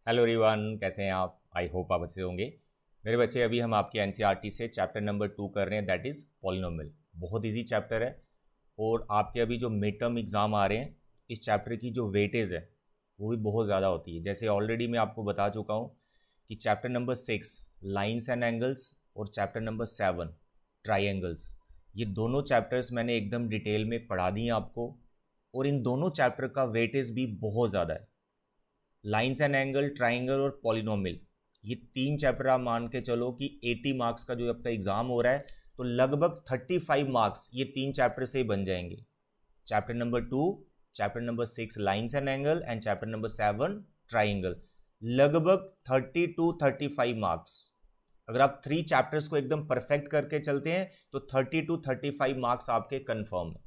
Hello everyone, कैसे हैं आप? आई होप आप अच्छे होंगे। मेरे बच्चे, अभी हम आपके एनसीईआरटी से चैप्टर नंबर 2 कर रहे हैं, दैट इज़ पॉलिनोमियल। बहुत इजी चैप्टर है और आपके अभी जो मिड टर्म एग्ज़ाम आ रहे हैं, इस चैप्टर की जो वेटेज है वो भी बहुत ज़्यादा होती है। जैसे ऑलरेडी मैं आपको बता चुका हूँ कि chapter number 6 lines and angles और चैप्टर नंबर 7 ट्राइंगल्स, ये दोनों चैप्टर्स मैंने एकदम डिटेल में पढ़ा दिए आपको, और इन दोनों चैप्टर का वेटेज भी बहुत ज़्यादा है। लाइन्स एंड एंगल, ट्राइंगल और पॉलिनोमियल, ये 3 चैप्टर आप मान के चलो कि 80 मार्क्स का जो आपका एग्जाम हो रहा है, तो लगभग 35 मार्क्स ये 3 चैप्टर से ही बन जाएंगे। Chapter number 2, chapter number 6 lines and angle and chapter number 7 triangle, लगभग 30 टू 35 मार्क्स। अगर आप 3 चैप्टर्स को एकदम परफेक्ट करके चलते हैं तो 30 टू 35 मार्क्स आपके कंफर्म है।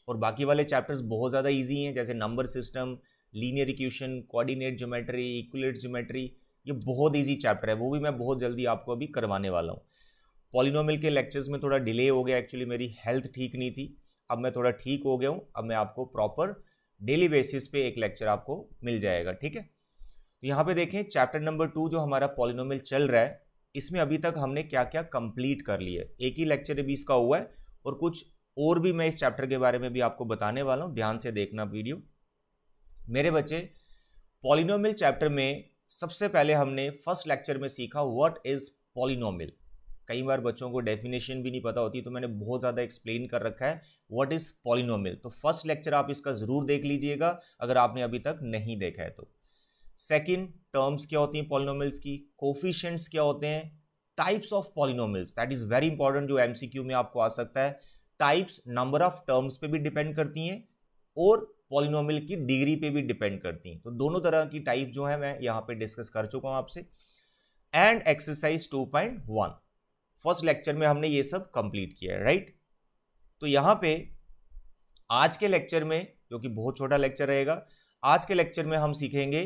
और बाकी वाले चैप्टर्स बहुत ज़्यादा इजी हैं, जैसे number system, linear equation, coordinate geometry, इक्विलेट ज्योमेट्री, ये बहुत इजी चैप्टर है, वो भी मैं बहुत जल्दी आपको अभी करवाने वाला हूँ। पॉलिनोमियल के लेक्चर्स में थोड़ा डिले हो गया, एक्चुअली मेरी हेल्थ ठीक नहीं थी, अब मैं थोड़ा ठीक हो गया हूँ। अब मैं आपको प्रॉपर डेली बेसिस पे एक लेक्चर आपको मिल जाएगा, ठीक है। तो यहाँ पे देखें, चैप्टर नंबर 2 जो हमारा पॉलिनोमियल चल रहा है, इसमें अभी तक हमने क्या क्या कंप्लीट कर लिया है। एक ही लेक्चर अभी इसका हुआ है और कुछ और भी मैं इस चैप्टर के बारे में भी आपको बताने वाला हूँ, ध्यान से देखना वीडियो। मेरे बच्चे, पॉलिनोमियल चैप्टर में सबसे पहले हमने फर्स्ट लेक्चर में सीखा व्हाट इज पॉलिनोमियल। कई बार बच्चों को डेफिनेशन भी नहीं पता होती, तो मैंने बहुत ज़्यादा एक्सप्लेन कर रखा है व्हाट इज पॉलिनोमियल। तो फर्स्ट लेक्चर आप इसका ज़रूर देख लीजिएगा अगर आपने अभी तक नहीं देखा है तो। सेकंड, टर्म्स क्या होती हैं पॉलिनोमियल्स की, कोफिशिएंट्स क्या होते हैं, types of polynomials, that is very important, जो एमसीक्यू में आपको आ सकता है। टाइप्स नंबर ऑफ टर्म्स पे भी डिपेंड करती हैं और पॉलिनोमियल की डिग्री पे भी डिपेंड करती हैं। तो दोनों तरह की टाइप जो है मैं यहाँ पे डिस्कस कर चुका हूँ आपसे। एंड एक्सरसाइज 2.1, फर्स्ट लेक्चर में हमने ये सब कंप्लीट किया है, राइट। तो यहाँ पे आज के लेक्चर में, जो कि बहुत छोटा लेक्चर रहेगा, आज के लेक्चर में हम सीखेंगे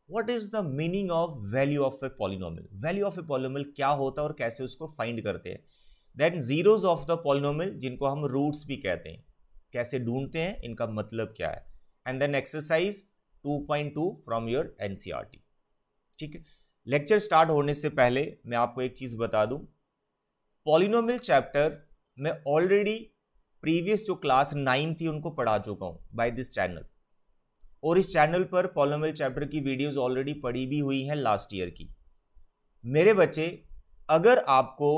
what is the meaning of value of a polynomial. Value of a polynomial क्या होता है और कैसे उसको फाइंड करते हैं। Then zeros of the polynomial, जिनको हम रूट्स भी कहते हैं, कैसे ढूंढते हैं, इनका मतलब क्या है। And then exercise 2.2 from your NCERT, ठीक है। लेक्चर स्टार्ट होने से पहले मैं आपको एक चीज बता दूं, पॉलिनोमियल चैप्टर मैं ऑलरेडी प्रीवियस जो क्लास 9 थी उनको पढ़ा चुका हूं बाय दिस चैनल, और इस चैनल पर पॉलिनोमियल चैप्टर की वीडियोस ऑलरेडी पड़ी भी हुई हैं लास्ट ईयर की। मेरे बच्चे, अगर आपको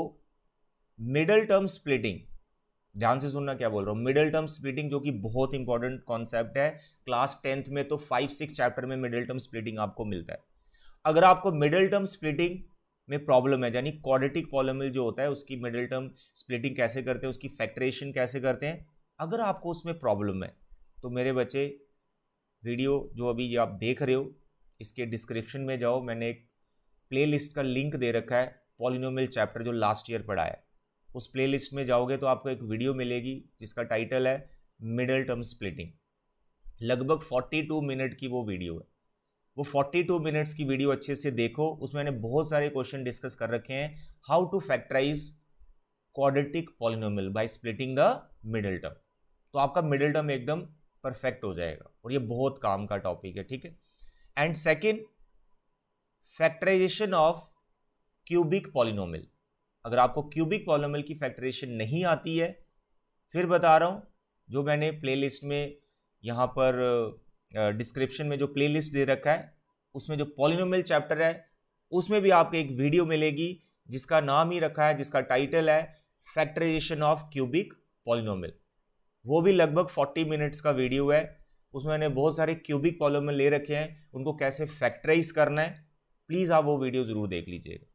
मिडल टर्म स्प्लिटिंग, ध्यान से सुनना क्या बोल रहा हूं, मिडल टर्म स्प्लिटिंग जो कि बहुत इंपॉर्टेंट कॉन्सेप्ट है, क्लास 10th में तो 5-6 चैप्टर में मिडल टर्म स्प्लिटिंग आपको मिलता है। अगर आपको मिडल टर्म स्प्लिटिंग में प्रॉब्लम है, यानी क्वाड्रेटिक पॉलिनोमियल जो होता है उसकी मिडल टर्म स्प्लिटिंग कैसे करते हैं, उसकी फैक्टराइजेशन कैसे करते हैं, अगर आपको उसमें प्रॉब्लम है तो मेरे बच्चे, वीडियो जो अभी आप देख रहे हो इसके डिस्क्रिप्शन में जाओ, मैंने एक प्लेलिस्ट का लिंक दे रखा है, पॉलिनोमियल चैप्टर जो लास्ट ईयर पढ़ा है, उस प्लेलिस्ट में जाओगे तो आपको एक वीडियो मिलेगी जिसका टाइटल है मिडल टर्म स्प्लिटिंग। लगभग 42 मिनट की वो वीडियो है। वो 42 मिनट्स की वीडियो अच्छे से देखो, उसमें मैंने बहुत सारे क्वेश्चन डिस्कस कर रखे हैं, how to factorise quadratic polynomial by splitting the middle term. तो आपका मिडल टर्म एकदम परफेक्ट हो जाएगा और ये बहुत काम का टॉपिक है, ठीक है। And second, factorisation of cubic polynomial. अगर आपको क्यूबिक पॉलिनोमियल की फैक्टराइजेशन नहीं आती है, फिर बता रहा हूं, जो मैंने प्लेलिस्ट में यहां पर डिस्क्रिप्शन में जो प्लेलिस्ट दे रखा है, उसमें जो पॉलिनोमियल चैप्टर है उसमें भी आपको एक वीडियो मिलेगी जिसका नाम ही रखा है, जिसका टाइटल है फैक्टराइजेशन ऑफ क्यूबिक पॉलिनोमियल। वो भी लगभग 40 मिनट्स का वीडियो है, उसमें मैंने बहुत सारे क्यूबिक पॉलिनोमियल ले रखे हैं, उनको कैसे फैक्टराइज करना है। प्लीज़ आप वो वीडियो ज़रूर देख लीजिएगा,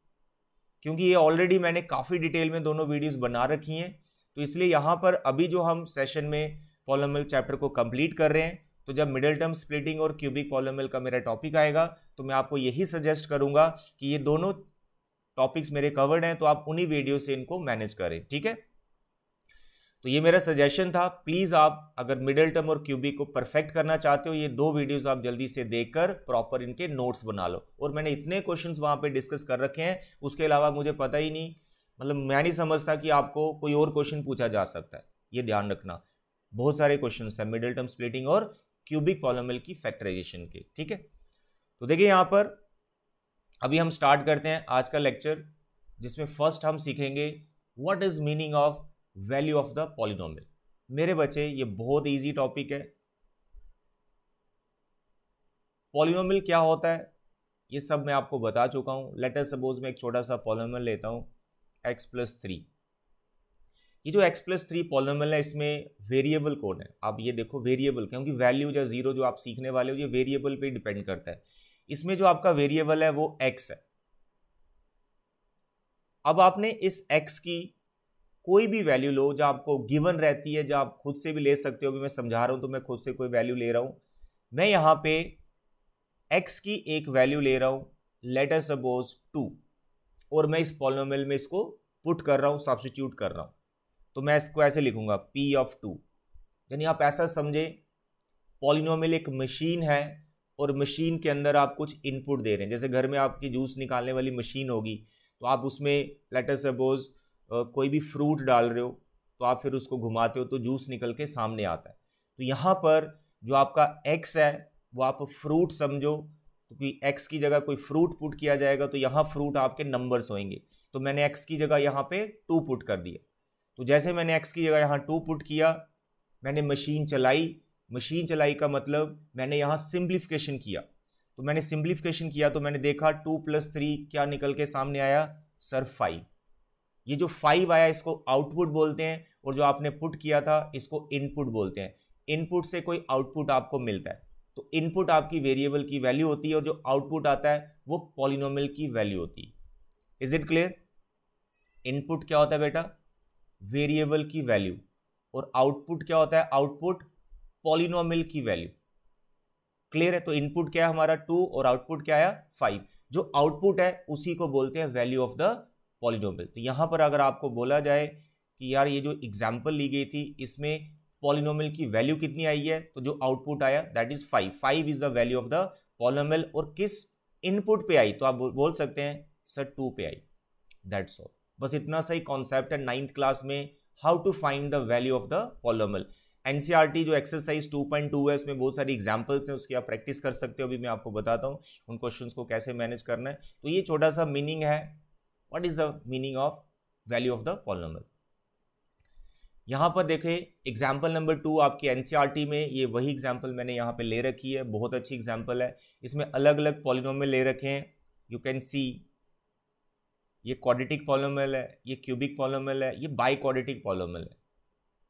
क्योंकि ये ऑलरेडी मैंने काफ़ी डिटेल में दोनों वीडियोस बना रखी हैं। तो इसलिए यहाँ पर अभी जो हम सेशन में पॉलिनोमियल चैप्टर को कंप्लीट कर रहे हैं, तो जब मिडल टर्म स्प्लिटिंग और क्यूबिक पॉलिनोमियल का मेरा टॉपिक आएगा तो मैं आपको यही सजेस्ट करूंगा कि ये दोनों टॉपिक्स मेरे कवर्ड हैं, तो आप उन्हीं वीडियो से इनको मैनेज करें, ठीक है। तो ये मेरा सजेशन था, प्लीज आप अगर मिडल टर्म और क्यूबिक को परफेक्ट करना चाहते हो, ये 2 वीडियोस आप जल्दी से देखकर प्रॉपर इनके नोट्स बना लो। और मैंने इतने क्वेश्चंस वहां पे डिस्कस कर रखे हैं, उसके अलावा मुझे पता ही नहीं, मतलब मैं नहीं समझता कि आपको कोई और क्वेश्चन पूछा जा सकता है, ये ध्यान रखना। बहुत सारे क्वेश्चन है मिडल टर्म स्प्लिटिंग और क्यूबिक पॉलिनोमियल की फैक्टराइजेशन के, ठीक है। तो देखिए यहाँ पर अभी हम स्टार्ट करते हैं आज का लेक्चर, जिसमें फर्स्ट हम सीखेंगे what is meaning of value of the polynomial. मेरे बच्चे ये बहुत इजी टॉपिक है। पॉलिनोमियल क्या होता है ये सब मैं आपको बता चुका हूं। लेट अस सपोज मैं एक छोटा सा पॉलिनोमियल लेता हूं x+3। ये जो x+3 पॉलिनोमियल है इसमें वेरिएबल कौन है? आप ये देखो वेरिएबल, क्योंकि वैल्यू या जीरो जो आप सीखने वाले हो ये वेरिएबल पे डिपेंड करता है। इसमें जो आपका वेरिएबल है वो x है। अब आपने इस x की कोई भी वैल्यू लो जो आपको गिवन रहती है, जो आप खुद से भी ले सकते हो। अभी मैं समझा रहा हूं तो मैं खुद से कोई वैल्यू ले रहा हूं। मैं यहां पे x की एक वैल्यू ले रहा हूं, लेट अस सपोज 2, और मैं इस पॉलिनोमियल में इसको पुट कर रहा हूं, सब्स्टिट्यूट कर रहा हूं। तो मैं इसको ऐसे लिखूंगा p(2), यानी आप ऐसा समझे पॉलिनोमियल एक मशीन है और मशीन के अंदर आप कुछ इनपुट दे रहे हैं। जैसे घर में आपकी जूस निकालने वाली मशीन होगी तो आप उसमें लेट अस सपोज कोई भी फ्रूट डाल रहे हो तो आप फिर उसको घुमाते हो तो जूस निकल के सामने आता है। तो यहाँ पर जो आपका x है वो आप फ्रूट समझो, तो कोई x की जगह कोई फ्रूट पुट किया जाएगा तो यहाँ फ्रूट आपके नंबर्स होंगे। तो मैंने x की जगह यहाँ पे 2 पुट कर दिया। तो जैसे मैंने x की जगह यहाँ 2 पुट किया, मैंने मशीन चलाई। मशीन चलाई का मतलब मैंने यहाँ सिंप्लीफिकेशन किया। तो मैंने सिंप्लीफिकेशन किया तो मैंने देखा 2 + 3 क्या निकल के सामने आया सर 5। ये जो 5 आया इसको आउटपुट बोलते हैं, और जो आपने पुट किया था इसको इनपुट बोलते हैं। इनपुट से कोई आउटपुट आपको मिलता है तो इनपुट आपकी वेरिएबल की वैल्यू होती है, और जो आउटपुट आता है वो पॉलिनोमियल की वैल्यू होती है। Is it clear? इनपुट क्या होता है बेटा? वेरिएबल की वैल्यू। और आउटपुट क्या होता है? आउटपुट पॉलिनोमियल की वैल्यू। क्लियर है? तो इनपुट क्या है हमारा 2 और आउटपुट क्या आया 5। जो आउटपुट है उसी को बोलते हैं वैल्यू ऑफ द पॉलिनोमियल। तो यहां पर अगर आपको बोला जाए कि यार ये जो एग्जांपल ली गई थी इसमें पॉलिनोमियल की वैल्यू कितनी आई है, तो जो आउटपुट आया that is 5। 5 is the value of the polynomial. और किस इनपुट पे आई? तो आप बोल सकते हैं सर 2 पे आई। That's all. बस इतना सही कॉन्सेप्ट है 9th क्लास में, how to find the value of the polynomial. NCERT जो एक्सरसाइज 2.2 है उसमें बहुत सारी एग्जांपल्स हैं, उसकी आप प्रैक्टिस कर सकते हो। अभी मैं आपको बताता हूं उन क्वेश्चंस को कैसे मैनेज करना है। तो ये छोटा सा मीनिंग है, what is the meaning of value of the polynomial. यहां पर देखें एग्जाम्पल नंबर 2 आपकी एनसीईआरटी में ये वही एग्जाम्पल मैंने यहाँ पे ले रखी है। बहुत अच्छी एग्जाम्पल है। इसमें अलग अलग पॉलिनोमियल ले रखे हैं। यू कैन सी ये क्वाड्रेटिक पॉलिनोमियल है, ये क्यूबिक पॉलिनोमियल है, ये बाई क्वाड्रेटिक पॉलिनोमियल है।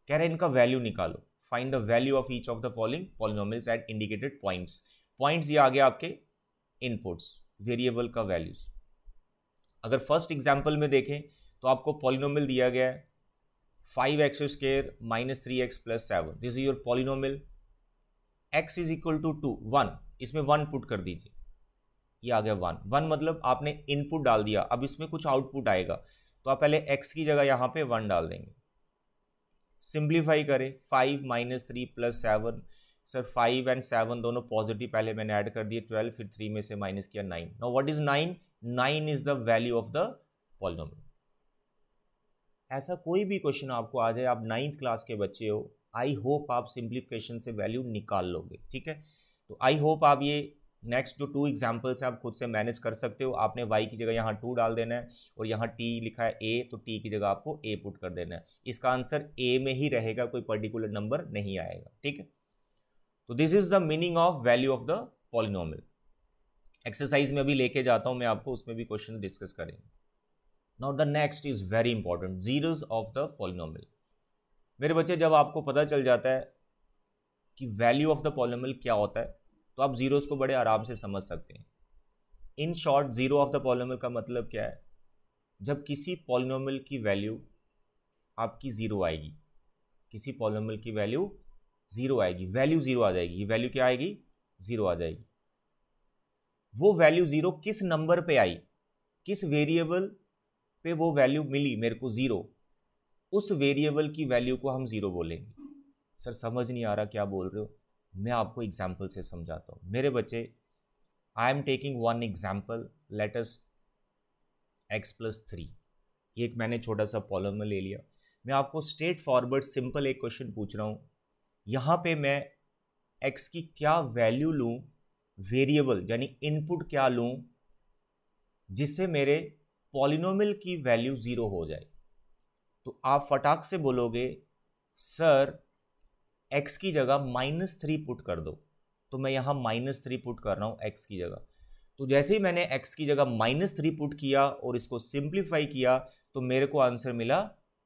कह रहे हैं इनका वैल्यू निकालो, find the value of each of the following polynomials at indicated points. Points ये आ गया आपके इनपुट्स, वेरिएबल का वैल्यूज। अगर फर्स्ट एग्जांपल में देखें तो आपको पॉलिनोमियल दिया गया है 5x² - 3x + 7। This is your polynomial. x is equal to 2 1, इसमें 1 पुट कर दीजिए। ये आ गया 1 मतलब आपने इनपुट डाल दिया। अब इसमें कुछ आउटपुट आएगा तो आप पहले x की जगह यहाँ पे 1 डाल देंगे। सिंप्लीफाई करें 5 - 3 + 7। सर 5 और 7 दोनों पॉजिटिव, पहले मैंने ऐड कर दिए 12, फिर 3 में से माइनस किया 9। Now what is 9? 9 is the value of the polynomial. ऐसा कोई भी क्वेश्चन आपको आ जाए, आप 9th क्लास के बच्चे हो, आई होप आप सिंप्लीफिकेशन से वैल्यू निकाल लोगे। ठीक है, तो आई होप आप ये नेक्स्ट जो 2 एग्जाम्पल्स हैं आप खुद से मैनेज कर सकते हो। आपने y की जगह यहाँ 2 डाल देना है, और यहाँ t लिखा है a, तो t की जगह आपको a पुट कर देना है। इसका आंसर a में ही रहेगा, कोई पर्टिकुलर नंबर नहीं आएगा। ठीक है, तो this is the meaning of value of the polynomial. Exercise में अभी लेके जाता हूं मैं आपको, उसमें भी क्वेश्चन डिस्कस करेंगे। Now the next is very important, zeros of the polynomial. मेरे बच्चे जब आपको पता चल जाता है कि वैल्यू ऑफ द पॉलिनोमियल क्या होता है तो आप जीरोस को बड़े आराम से समझ सकते हैं। In short zero of the polynomial का मतलब क्या है? जब किसी पॉलिनोमियल की वैल्यू आपकी जीरो आएगी, किसी पॉलिनोमियल की वैल्यू जीरो आएगी, वैल्यू जीरो आ जाएगी। ये वैल्यू क्या आएगी? जीरो आ जाएगी। वो वैल्यू जीरो किस नंबर पे आई, किस वेरिएबल पे वो वैल्यू मिली मेरे को जीरो, उस वेरिएबल की वैल्यू को हम जीरो बोलेंगे। सर समझ नहीं आ रहा क्या बोल रहे हो? मैं आपको एग्जाम्पल से समझाता हूं। मेरे बच्चे, I am taking one example, let us x+3। ये एक मैंने छोटा सा पॉलिनोमियल ले लिया। मैं आपको स्ट्रेट फॉरवर्ड सिंपल एक क्वेश्चन पूछ रहा हूं। यहां पे मैं x की क्या वैल्यू लूं वेरिएबल यानी इनपुट क्या लूं जिससे मेरे पॉलिनोमियल की वैल्यू 0 हो जाए। तो आप फटाक से बोलोगे सर x की जगह -3 पुट कर दो, तो मैं यहां -3 पुट कर रहा हूं x की जगह। तो जैसे ही मैंने x की जगह -3 पुट किया और इसको सिंप्लीफाई किया तो मेरे को आंसर मिला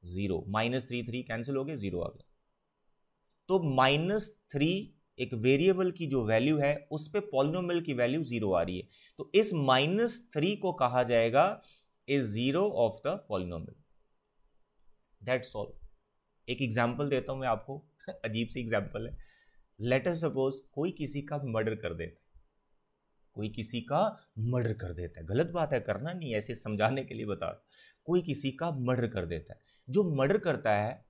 0। -3 कैंसिल हो गए, 0 आ गया। तो -3 एक वेरिएबल की जो वैल्यू है उस पे पॉलिनोमियल की वैल्यू 0 आ रही है, तो इस -3 को कहा जाएगा is 0 of the polynomial. That's all. एक एग्जांपल देता हूं मैं आपको अजीब सी एग्जांपल है। लेट अस सपोज कोई किसी का मर्डर कर देता है, कोई किसी का मर्डर कर देता है, गलत बात है, करना नहीं, ऐसे समझाने के लिए बता रहा हूं। कोई किसी का मर्डर कर देता है, जो मर्डर करता है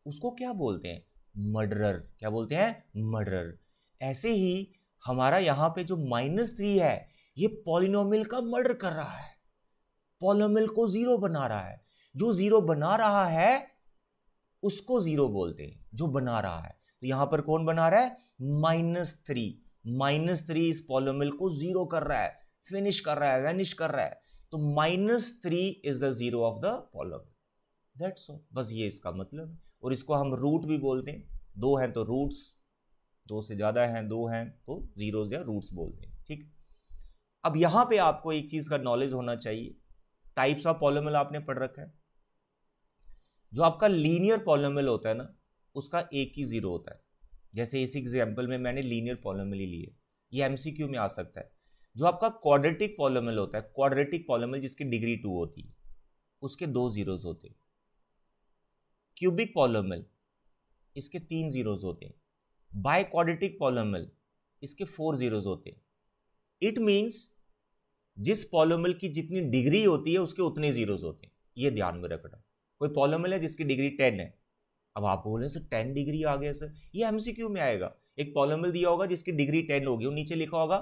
उसको क्या बोलते हैं? मर्डरर। क्या बोलते हैं? मर्डरर। ऐसे ही हमारा यहां पे जो -3 है ये पॉलिनोमियल का मर्डर कर रहा है, पॉलिनोमियल को 0 बना रहा है। जो 0 बना रहा है उसको 0 बोलते हैं, जो बना रहा है। तो यहां पर कौन बना रहा है? -3 इस पॉलिनोमियल को 0 कर रहा है, फिनिश कर रहा है, वैनिश कर रहा है। तो -3 is the 0 of the polynomial. That's all, बस ये इसका मतलब है। और इसको हम रूट भी बोलते हैं, 2 हैं तो रूट्स, 2 से ज्यादा हैं, 2 हैं तो जीरोस या रूट्स बोलते हैं। ठीक। अब यहां पे आपको एक चीज का नॉलेज होना चाहिए, टाइप्स ऑफ पॉलिनोमियल आपने पढ़ रखा है। जो आपका लीनियर पॉलिनोमियल होता है ना उसका एक ही 0 होता है। जैसे इस एग्जांपल में मैंने लीनियर पॉलिनोमियल ही लिए, ये एमसीक्यू में आ सकता है। जो आपका क्वाड्रेटिक पॉलिनोमियल होता है, क्वाड्रेटिक पॉलिनोमियल जिसकी डिग्री 2 होती है, उसके 2 जीरोस होते हैं। क्यूबिक पॉलिनोमियल इसके 3 जीरोस होते हैं। बाय क्वाड्रेटिक पॉलिनोमियल इसके 4 जीरोस होते हैं। इट मींस जिस पॉलिनोमियल की जितनी डिग्री होती है उसके उतने जीरोस होते हैं, ये ध्यान में रखना। कोई पॉलिनोमियल है जिसकी डिग्री 10 है, अब आप बोले सर 10 डिग्री आ गया सर, ये एमसीक्यू में आएगा। एक पॉलिनोमियल दिया होगा जिसकी डिग्री 10 होगी, वो नीचे लिखा होगा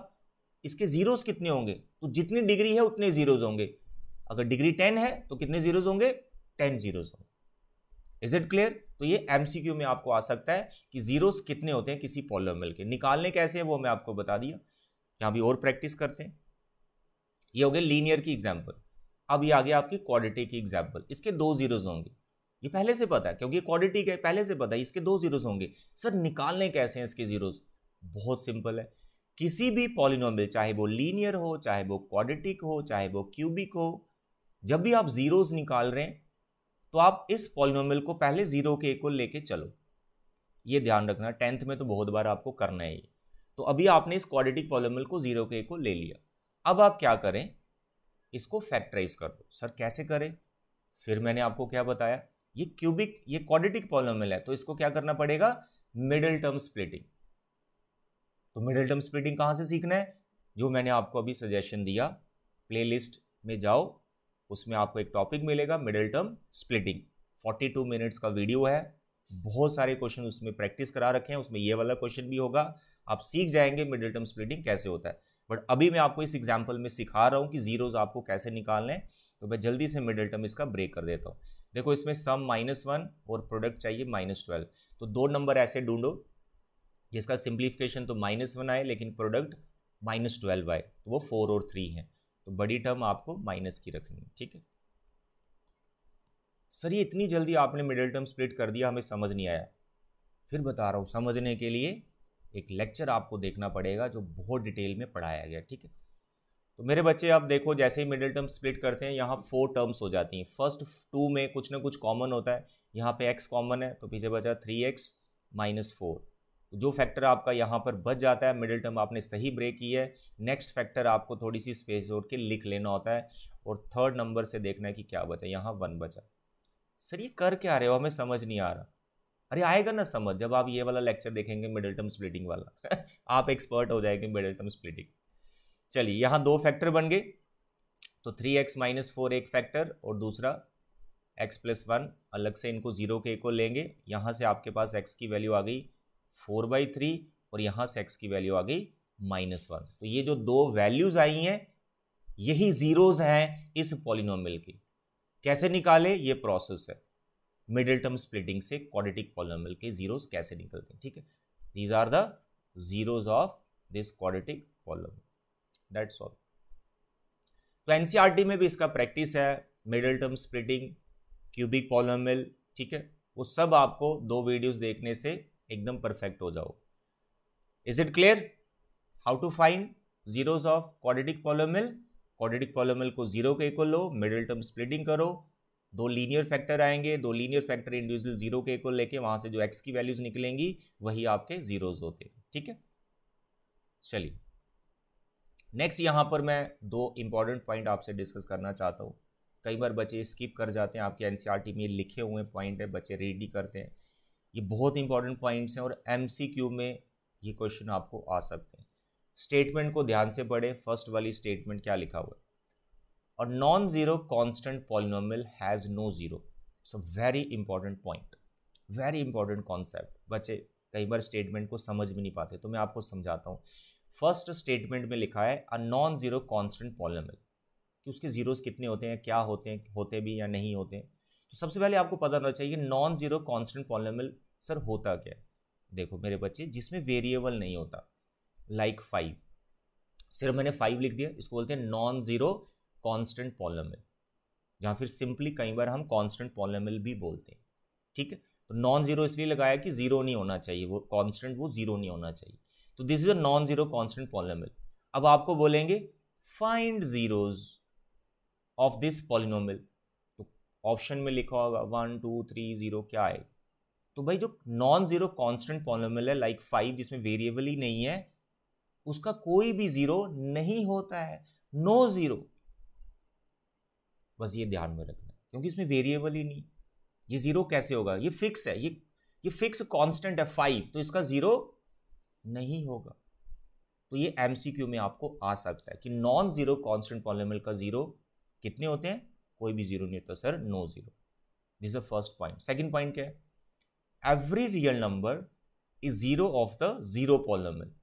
इसके जीरोस कितने होंगे, तो जितनी डिग्री है उतने जीरोस होंगे। अगर डिग्री 10 है तो कितने जीरोस होंगे? 10 जीरोस होंगे। Is it clear? तो ये एमसीक्यू में आपको आ सकता है कि जीरोस कितने होते हैं किसी पॉलिनोमियल के। निकालने कैसे हैं वो मैं आपको बता दिया, यहां भी और प्रैक्टिस करते हैं। ये हो गया लीनियर की एग्जांपल। अब ये आ गया आपकी क्वाड्रेटिक की एग्जांपल, इसके 2 जीरोस होंगे, ये पहले से पता है क्योंकि क्वाड्रेटिक है, पहले से पता है इसके 2 जीरोस होंगे। सर निकालने कैसे हैं इसके जीरोस? बहुत सिंपल है। किसी भी पॉलिनोमियल, चाहे वो लीनियर हो, चाहे वो क्वाड्रेटिक हो, चाहे वो क्यूबिक हो, जब भी आप जीरोस निकाल रहे हैं तो आप इस पॉलिनोमियल को पहले 0 के इक्वल लेके चलो, ये ध्यान रखना। 10th में तो बहुत बार आपको करना है ये। तो अभी आपने इस क्वाड्रेटिक पॉलिनोमियल को 0 के इक्वल ले लिया। अब आप क्या करें, इसको फैक्टराइज कर दो। सर कैसे करें? फिर मैंने आपको क्या बताया, ये क्यूबिक, ये क्वाड्रेटिक पॉलिनोमियल है तो इसको क्या करना पड़ेगा? Middle term splitting. तो मिडिल टर्म स्प्लिटिंग कहां से सीखना है? जो मैंने आपको अभी सजेशन दिया, प्लेलिस्ट में जाओ, उसमें आपको एक टॉपिक मिलेगा मिडिल टर्म स्प्लिटिंग। 42 मिनट्स का वीडियो है, बहुत सारे क्वेश्चन उसमें प्रैक्टिस करा रखे हैं, उसमें ये वाला क्वेश्चन भी होगा। आप सीख जाएंगे मिडिल टर्म स्प्लिटिंग कैसे होता है। बट अभी मैं आपको इस एग्जाम्पल में सिखा रहा हूं कि जीरोस आपको कैसे निकालने हैं। तो मैं जल्दी से मिडिल टर्म इसका ब्रेक कर देता हूं। देखो इसमें सम -1 और प्रोडक्ट चाहिए -12। तो 2 नंबर ऐसे ढूंढो जिसका सिंप्लीफिकेशन तो -1 आए लेकिन प्रोडक्ट -12 आए, तो वो 4 और 3 है। तो बड़ी टर्म आपको माइनस की रखनी है। ठीक है सर, ये इतनी जल्दी आपने मिडिल टर्म स्प्लिट कर दिया, हमें समझ नहीं आया। फिर बता रहा हूँ, समझने के लिए एक लेक्चर आपको देखना पड़ेगा जो बहुत डिटेल में पढ़ाया गया। ठीक है, तो मेरे बच्चे आप देखो, जैसे ही मिडिल टर्म स्प्लिट करते हैं यहाँ 4 टर्म्स हो जाती हैं। फर्स्ट 2 में कुछ ना कुछ कॉमन होता है, यहाँ पे x कॉमन है तो पीछे बचा 3x - 4। जो फैक्टर आपका यहाँ पर बच जाता है, मिडिल टर्म आपने सही ब्रेक की है। नेक्स्ट फैक्टर आपको थोड़ी सी स्पेस जोड़ के लिख लेना होता है और थर्ड नंबर से देखना है कि क्या बचा। यहाँ 1 बचा। सर ये कर क्या रहे हो, हमें समझ नहीं आ रहा। अरे आएगा ना समझ जब आप ये वाला लेक्चर देखेंगे मिडिल टर्म स्प्लिटिंग वाला आप एक्सपर्ट हो जाएंगे मिडिल टर्म स्प्लिटिंग। चलिए यहाँ 2 फैक्टर बन गए, तो 3x - 4 एक फैक्टर और दूसरा x + 1 अलग से, इनको 0 के इक्वल लेंगे। यहाँ से आपके पास x की वैल्यू आ गई 4/3 और यहाँ से x की वैल्यू आ गई -1। तो ये जो 2 वैल्यूज आई हैं यही जीरोस हैं इस पॉलिनोमियल की। कैसे निकाले, ये प्रोसेस है मिडिल टर्म स्प्लिटिंग से क्वाड्रेटिक पॉलिनोमियल के जीरोस कैसे निकलते हैं। ठीक है, these are the zeros of this quadratic polynomial, that's all. तो एनसीईआरटी में भी इसका प्रैक्टिस है, middle term splitting, cubic polynomial, ठीक है, वो सब आपको 2 वीडियोस देखने से एकदम परफेक्ट हो जाओ। Is it clear? How to find zeros of quadratic polynomial? Quadratic polynomial को 0 के इक्वल लो, मिडिल टर्म स्प्लिटिंग करो, 2 लीनियर फैक्टर आएंगे, 2 लीनियर फैक्टर इंडिविजुअल 0 के इक्वल लेके वहां से जो x की वैल्यूज निकलेंगी वही आपके जीरोस होते हैं, ठीक है। चलिए नेक्स्ट यहां पर मैं 2 इंपॉर्टेंट पॉइंट आपसे डिस्कस करना चाहता हूं। कई बार बच्चे स्किप कर जाते हैं, आपके एनसीईआरटी में लिखे हुए पॉइंट है, बच्चे रीड नहीं करते हैं। ये बहुत इंपॉर्टेंट पॉइंट्स हैं और एमसीक्यू में ये क्वेश्चन आपको आ सकते हैं। स्टेटमेंट को ध्यान से पढ़ें। फर्स्ट वाली स्टेटमेंट क्या लिखा हुआ है, और non zero constant polynomial has no zero. It's a very important point, very important concept. बच्चे कई बार स्टेटमेंट को समझ भी नहीं पाते, तो मैं आपको समझाता हूँ। फर्स्ट स्टेटमेंट में लिखा है a non zero constant polynomial, कि उसके जीरोस कितने होते हैं, क्या होते हैं, होते भी या नहीं होते हैं। तो सबसे पहले आपको पता होना चाहिए non zero constant polynomial sir होता क्या है। देखो मेरे बच्चे, जिसमें वेरिएबल नहीं होता, लाइक 5, सिर्फ मैंने 5 लिख दिया, इसको बोलते हैं नॉन जीरो कांस्टेंट पॉलिनोमियल, जहां फिर सिंपली कई बार हम कांस्टेंट पॉलिनोमियल भी बोलते हैं, ठीक है। तो नॉन जीरो इसलिए लगाया कि जीरो नहीं होना चाहिए, वो कांस्टेंट वो जीरो नहीं होना चाहिए। तो this is a non zero constant polynomial. अब आपको बोलेंगे find zeros of this polynomial, तो ऑप्शन में लिखा होगा 1 2 3 0, क्या है? तो भाई जो नॉन जीरो कांस्टेंट पॉलिनोमियल है लाइक 5, जिसमें वेरिएबल ही नहीं है, उसका कोई भी जीरो नहीं होता है, नो जीरो। बस ये ध्यान में रखना, क्योंकि इसमें वेरिएबल ही नहीं। ये जीरो कैसे होगा? ये फिक्स है, ये फिक्स कांस्टेंट है 5, तो इसका जीरो नहीं होगा। तो ये एमसीक्यू में आपको आ सकता है कि नॉन जीरो कांस्टेंट पॉलिनोमियल का जीरो कितने होते हैं? कोई भी जीरो नहीं होता sir, no zero. This is the first point. Second point क्या है? Every real number is zero of the zero polynomial.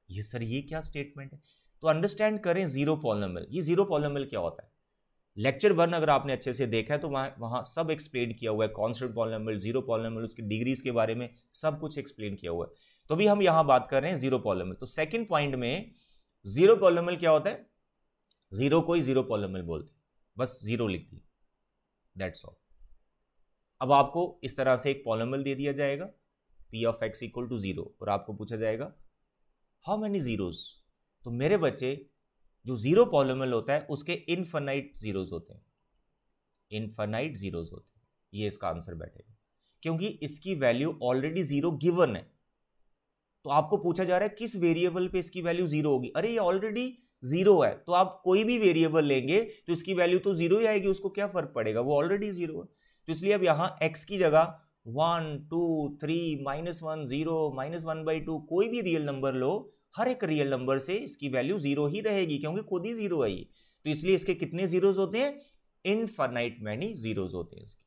ये सर ये क्या स्टेटमेंट है? तो अंडरस्टैंड करें जीरो पॉलिनोमियल। ये जीरो पॉलिनोमियल क्या होता है? लेक्चर 1 अगर आपने अच्छे से देखा है तो वहां सब एक्सप्लेन किया हुआ है, कांस्टेंट पॉलिनोमियल, जीरो पॉलिनोमियल, उसकी डिग्रीज के बारे में सब कुछ एक्सप्लेन किया हुआ है। तो अभी हम यहां बात कर रहे हैं जीरो पॉलिनोमियल। तो सेकंड पॉइंट में जीरो पॉलिनोमियल क्या होता है? जीरो को ही जीरो पॉलिनोमियल बोलते हैं, बस जीरो लिख दी, दैट्स ऑल। अब आपको इस तरह से एक पॉलिनोमियल दे दिया जाएगा p of x equal to 0, और आपको पूछा जाएगा हाउ मेनी जीरोस। तो मेरे बच्चे, जो जीरो पॉलिनोमियल होता है उसके इनफाइनाइट जीरोस होते हैं, इनफाइनाइट जीरोस होते हैं। ये इसका आंसर बैठेगा, क्योंकि इसकी वैल्यू ऑलरेडी जीरो गिवन है। तो आपको पूछा जा रहा है किस वेरिएबल पे इसकी वैल्यू जीरो होगी। अरे ये ऑलरेडी जीरो है, तो आप कोई भी वेरिएबल लेंगे तो इसकी वैल्यू तो जीरो ही आएगी, उसको क्या फर्क पड़ेगा, वो ऑलरेडी जीरो है। तो इसलिए अब यहां x की जगह 1 2 3 -1 0 -1/2 कोई भी रियल नंबर लो, हर एक रियल नंबर से इसकी वैल्यू जीरो ही रहेगी, क्योंकि खुद ही जीरो है ये। तो इसलिए इसके कितने जीरोस होते हैं? इनफाइनाइट मैनी जीरोस होते हैं इसके।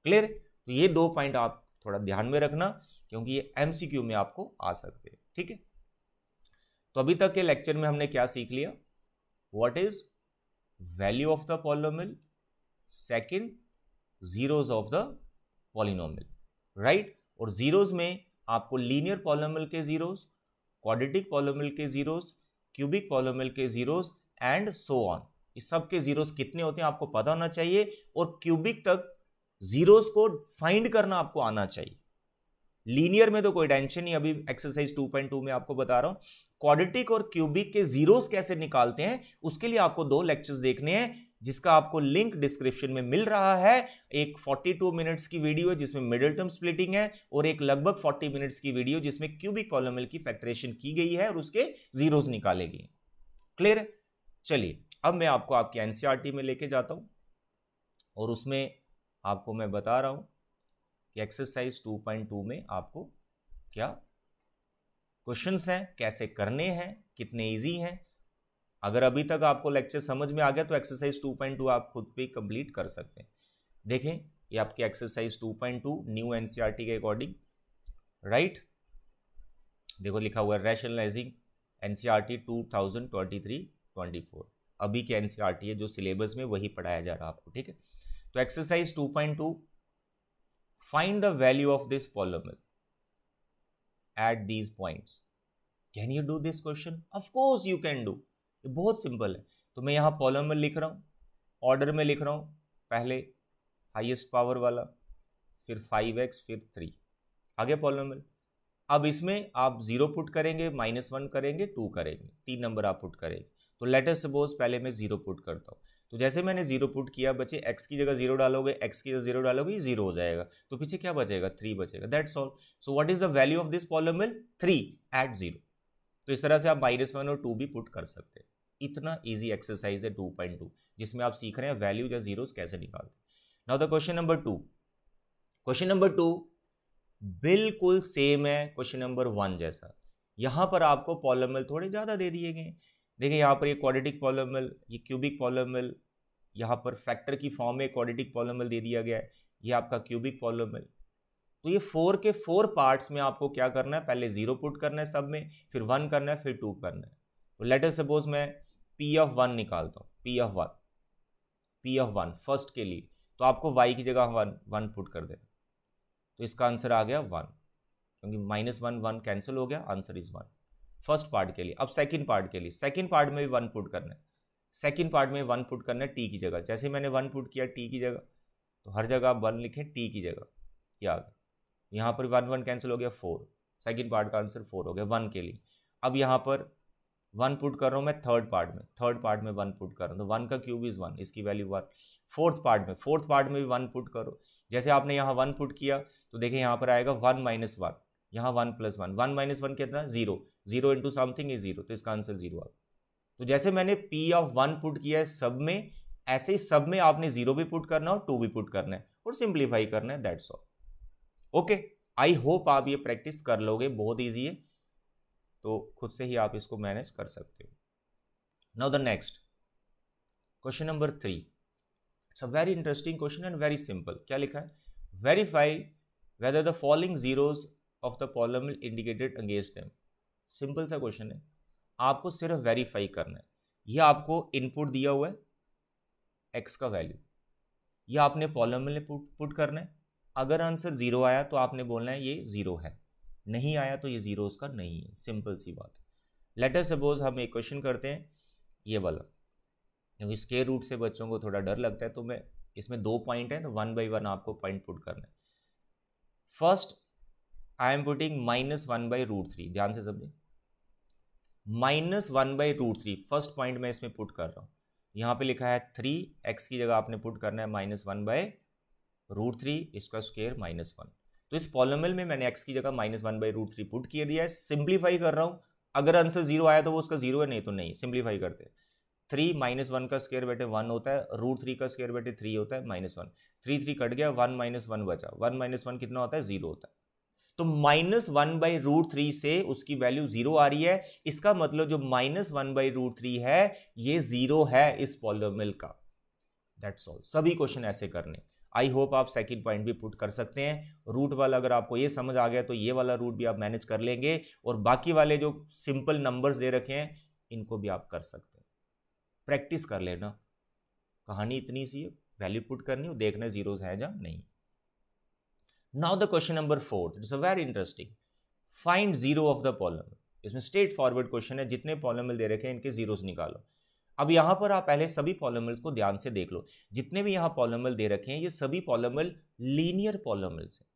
क्लियर? तो ये 2 पॉइंट आप थोड़ा ध्यान में रखना, क्योंकि ये एमसीक्यू में आपको आ सकते हैं, ठीक है। तो अभी तक के लेक्चर में हमने क्या सीख लिया? What is value of the polynomial, second zeros of the polynomial, right. और जीरोस में आपको लीनियर पॉलिनोमियल के जीरोस, क्वाड्रेटिक पॉलिनोमियल के जीरोस, क्यूबिक पॉलिनोमियल के जीरोस एंड सो ऑन, इस सब के जीरोस कितने होते हैं आपको पता होना चाहिए, और क्यूबिक तक जीरोस को फाइंड करना आपको आना चाहिए। लीनियर में तो कोई टेंशन नहीं, अभी एक्सरसाइज 2.2 में आपको बता रहा हूं। क्वाड्रेटिक और क्यूबिक के जीरोस कैसे निकालते हैं, उसके लिए आपको 2 लेक्चर्स देखने हैं, जिसका आपको लिंक डिस्क्रिप्शन में मिल रहा है। एक 42 मिनट्स की वीडियो है जिसमें मिडिल टर्म स्प्लिटिंग है, और एक लगभग 40 मिनट्स की वीडियो जिसमें क्यूबिक पॉलिनोमियल की फैक्टरेशन की गई है और उसके जीरोस निकाले गए। क्लियर? चलिए अब मैं आपको आपकी एनसीईआरटी में लेके जाता हूं, और उसमें आपको मैं बता रहा हूं कि एक्सरसाइज 2.2 में आपको क्या क्वेश्चंस हैं, कैसे करने हैं, कितने इजी हैं। अगर अभी तक आपको लेक्चर समझ में आ गया तो एक्सरसाइज 2.2 आप खुद भी कंप्लीट कर सकते हैं। देखें ये आपकी एक्सरसाइज 2.2 न्यू एनसीईआरटी के अकॉर्डिंग, राइट। देखो लिखा हुआ है रैशनलाइजिंग एनसीईआरटी 2023-24, अभी के एनसीईआरटी है, जो सिलेबस में वही पढ़ाया जा रहा है आपको, ठीक है। तो exercise 2.2, find the value of this polynomial at these points. Can you do this question? Of course you can do, ये बहुत सिंपल है। तो मैं यहाँ पॉलिनोमियल लिख रहा हूँ, ऑर्डर में लिख रहा हूँ, पहले हाईएस्ट पावर वाला, फिर 5x, फिर 3, आगे पॉलिनोमियल। अब इसमें आप 0 पुट करेंगे, -1 करेंगे, 2 करेंगे, 3 नंबर आप पुट करेंगे। तो लेट अस सपोज पहले मैं 0 पुट करता हूँ। तो जैसे मैंने 0 पुट किया, बच्चे x की जगह 0 डालोगे, x की जगह 0 डालोगे, ये 0 हो जाएगा। तो पीछे क्या बचेगा? 3 बचेगा। That's all. So what is the value of this polynomial? 3 at 0। तो इस तरह से आप -1 और 2 भी पुट कर सकते हैं। इतना ईजी एक्सरसाइज है 2.2, जिसमें आप सीख रहे हैं वैल्यूज या जीरोस कैसे निकालते हैं। Now the question number 2। Question number 2 बिल्कुल सेम है क्वेश्चन नंबर 1 जैसा। यहां पर आपको पॉलिनोमियल थोड़े ज्यादा दे दिए गए। देखिए यहाँ पर ये क्वाड्रेटिक पॉलिनोमियल, ये क्यूबिक पॉलिनोमियल, यहाँ पर फैक्टर की फॉर्म में क्वाड्रेटिक पॉलिनोमियल दे दिया गया है, ये आपका क्यूबिक पॉलिनोमियल। तो ये 4 के 4 पार्ट्स में आपको क्या करना है? पहले 0 पुट करना है सब में, फिर 1 करना है, फिर 2 करना है। तो लेट अस सपोज मैं P ऑफ 1 निकालता हूँ, P ऑफ 1 फर्स्ट के लिए, तो आपको y की जगह 1 पुट कर देना। तो इसका आंसर आ गया 1, क्योंकि -1 कैंसिल हो गया, आंसर इज 1 फर्स्ट पार्ट के लिए। अब सेकंड पार्ट के लिए, सेकंड पार्ट में भी 1 पुट करना है, सेकंड पार्ट में 1 पुट करना है t की जगह। जैसे मैंने 1 पुट किया t की जगह, तो हर जगह आप 1 लिखें t की जगह, ये आ गया। यहाँ पर 1 कैंसिल हो गया, 4, सेकंड पार्ट का आंसर 4 हो गया 1 के लिए। अब यहाँ पर 1 पुट कर रहा हूँ मैं थर्ड पार्ट में 1 पुट कर रहा हूँ, तो 1 का क्यूब इज 1, इसकी वैल्यू 1। फोर्थ पार्ट में भी 1 पुट करो। जैसे आपने यहाँ 1 पुट किया, तो देखिए यहाँ पर आएगा 1 - 1, यहाँ 1 + 1, 1 - 1 कितना? 0, 0 इंटू समथिंग इज 0, तो इसका आंसर 0 आ गया। तो जैसे मैंने P ऑफ 1 पुट किया है सब में, ऐसे ही सब में आपने 0 भी पुट करना है और 2 भी पुट करना है और सिंप्लीफाई करना है, that's all. Okay, I hope आप ये प्रैक्टिस कर लोगे, बहुत ईजी है, तो खुद से ही आप इसको मैनेज कर सकते हो। Now the next question number 3। It's a very interesting question and very simple. क्या लिखा है? Verify whether the following zeros of the polynomial indicated against them. Simple सा क्वेश्चन है, आपको सिर्फ वेरीफाई करना है। यह आपको इनपुट दिया हुआ है x का वैल्यू, यह आपने पॉलिनोमियल में पुट करना है। अगर आंसर 0 आया तो आपने बोलना है ये 0 है, नहीं आया तो ये 0 उसका नहीं है, सिंपल सी बात है। लेट अस सपोज हम एक क्वेश्चन करते हैं ये वाला, क्योंकि स्क्वायर रूट से बच्चों को थोड़ा डर लगता है, तो मैं इसमें 2 पॉइंट है, तो 1 by 1 आपको पॉइंट पुट करना है। फर्स्ट आई एम पुटिंग -1/√3, ध्यान से समझे, -1/√3 फर्स्ट पॉइंट में इसमें पुट कर रहा हूं। यहां पे लिखा है 3x की जगह आपने पुट करना है -1/√3, इसका स्क्वायर -1। तो इस पॉलिनोमियल में मैंने x की जगह -1/√3 पुट किया दिया है, सिंप्लीफाई कर रहा हूं। अगर आंसर 0 आया तो वो उसका 0 है, नहीं तो नहीं। सिंप्लीफाई करते हैं, 3 - 1 का स्क्वायर बेटे 1 होता है, √3 का स्क्वायर बेटे 3 होता है, -1, 3 कट गया, 1 - 1 बचा, 1 - 1 कितना होता है? 0 होता है। तो -1/√3 से उसकी वैल्यू 0 आ रही है, इसका मतलब जो -1/√3 है ये 0 है इस पॉलिनोमियल का। That's all. सभी क्वेश्चन ऐसे करने। आई होप आप सेकंड पॉइंट भी पुट कर सकते हैं। रूट वाला अगर आपको ये समझ आ गया तो ये वाला रूट भी आप मैनेज कर लेंगे, और बाकी वाले जो सिंपल नंबर्स दे रखे हैं इनको भी आप कर सकते हैं। प्रैक्टिस कर लेना, कहानी इतनी सी है, वैल्यू पुट करनी हो, देखना जीरोस है या नहीं। Now the question number 4, it's a very interesting. Find zero of the polynomial. इसमें स्ट्रेट फॉरवर्ड क्वेश्चन है, जितने पॉलिनोमियल दे रखे हैं इनके जीरोस निकालो। अब यहां पर आप पहले सभी पॉलिनोमियल को ध्यान से देख लो। जितने भी यहां पॉलिनोमियल दे रखे हैं ये सभी पॉलिनोमियल लीनियर पॉलिनोमियल्स हैं,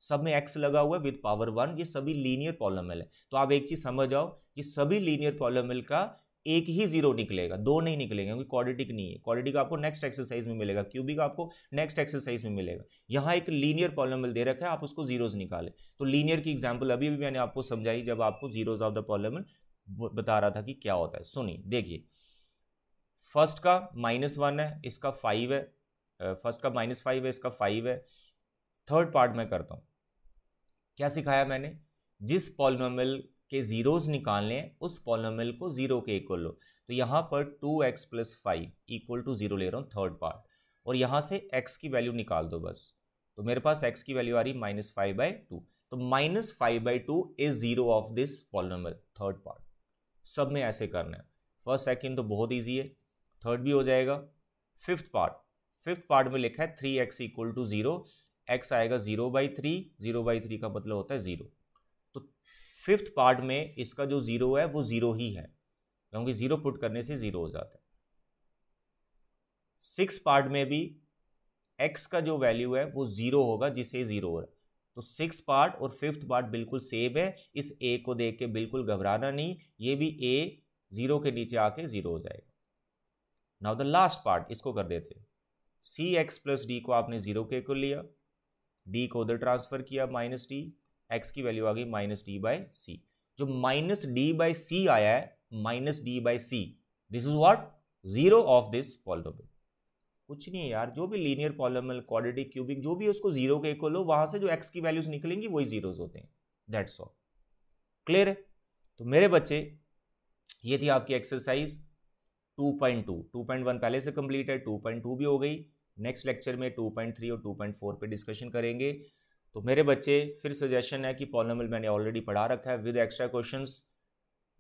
सब में x लगा हुआ है विद पावर 1, ये सभी लीनियर पॉलिनोमियल है। तो आप एक चीज समझ जाओ, ये सभी लीनियर पॉलिनोमियल का एक ही जीरो निकलेगा, दो नहीं निकलेंगे, क्योंकि क्वाड्रेटिक नहीं है। क्वाड्रेटिक आपको नेक्स्ट एक्सरसाइज में मिलेगा, क्यूबिक आपको नेक्स्ट एक्सरसाइज में मिलेगा। यहाँ एक लीनियर पॉलिनोमियल दे रखा है, आप उसको जीरोस निकाले। तो लीनियर की एग्जांपल अभी भी मैंने आपको समझाई जब आपको जीरोस ऑफ द पॉलिनोमियल बता रहा था कि क्या होता है। सुनिए, देखिए, फर्स्ट का -1 है, इसका 5 है, फर्स्ट का -5 है, इसका 5 है। थर्ड पार्ट में करता हूं, क्या सिखाया मैंने? जिस पॉलिनोमियल के जीरोस निकालने हैं उस पॉलिनोमियल को 0 के इक्वल लो। तो यहां पर 2x + 5 = 0 ले रहा हूं, थर्ड पार्ट, और यहां से x की वैल्यू निकाल दो बस। तो मेरे पास x की वैल्यू आ रही -5/2, तो -5/2 is 0 of this polynomial, third part. सब में ऐसे करना है। फर्स्ट सेकंड तो बहुत ईजी है, थर्ड भी हो जाएगा। फिफ्थ पार्ट में लिखा है 3x = 0, x आएगा 0/3, 0/3 का मतलब होता है 0। तो फिफ्थ पार्ट में इसका जो जीरो है वो जीरो ही है, क्योंकि जीरो पुट करने से जीरो हो जाता है। सिक्स पार्ट में भी x का जो वैल्यू है वो जीरो होगा, जिससे जीरो हो रहा है। तो सिक्स पार्ट और फिफ्थ पार्ट बिल्कुल सेम है, इस a को देख के बिल्कुल घबराना नहीं, ये भी a जीरो के नीचे आके जीरो हो जाएगा। नाउ द लास्ट पार्ट, इसको कर देते हैं। सी एक्स प्लस डी को आपने जीरो के को लिया, डी को उधर ट्रांसफर किया माइनस डी, एक्स की वैल्यू आ गई माइनस डी बाई सी। जो माइनस डी बाई सी आया है, minus d by c, this is what, zero of this polynomial. कुछ नहीं है यार, जो भी लीनियर पॉलिनोमियल, क्वाड्रेटिक, क्यूबिक, जो भी है उसको जीरो के इक्वल लो, वहां से जो एक्स की वैल्यूज निकलेंगी वही जीरोज होते हैं। That's all. क्लियर है? तो मेरे बच्चे ये थी आपकी एक्सरसाइज 2.2। 2.1 पहले से कंप्लीट है, 2.2 भी हो गई। नेक्स्ट लेक्चर में 2.3 और 2.4 पे डिस्कशन करेंगे। तो मेरे बच्चे फिर सजेशन है कि पॉलिनोमियल मैंने ऑलरेडी पढ़ा रखा है विद एक्स्ट्रा क्वेश्चंस।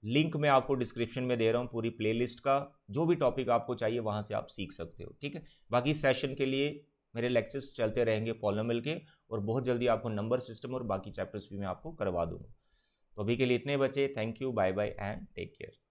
लिंक मैं आपको डिस्क्रिप्शन में दे रहा हूँ पूरी प्लेलिस्ट का, जो भी टॉपिक आपको चाहिए वहाँ से आप सीख सकते हो, ठीक है। बाकी सेशन के लिए मेरे लेक्चर्स चलते रहेंगे पॉलिनोमियल के, और बहुत जल्दी आपको नंबर सिस्टम और बाकी चैप्टर्स भी मैं आपको करवा दूँगा। तो अभी के लिए इतने बच्चे, thank you, bye bye and take care.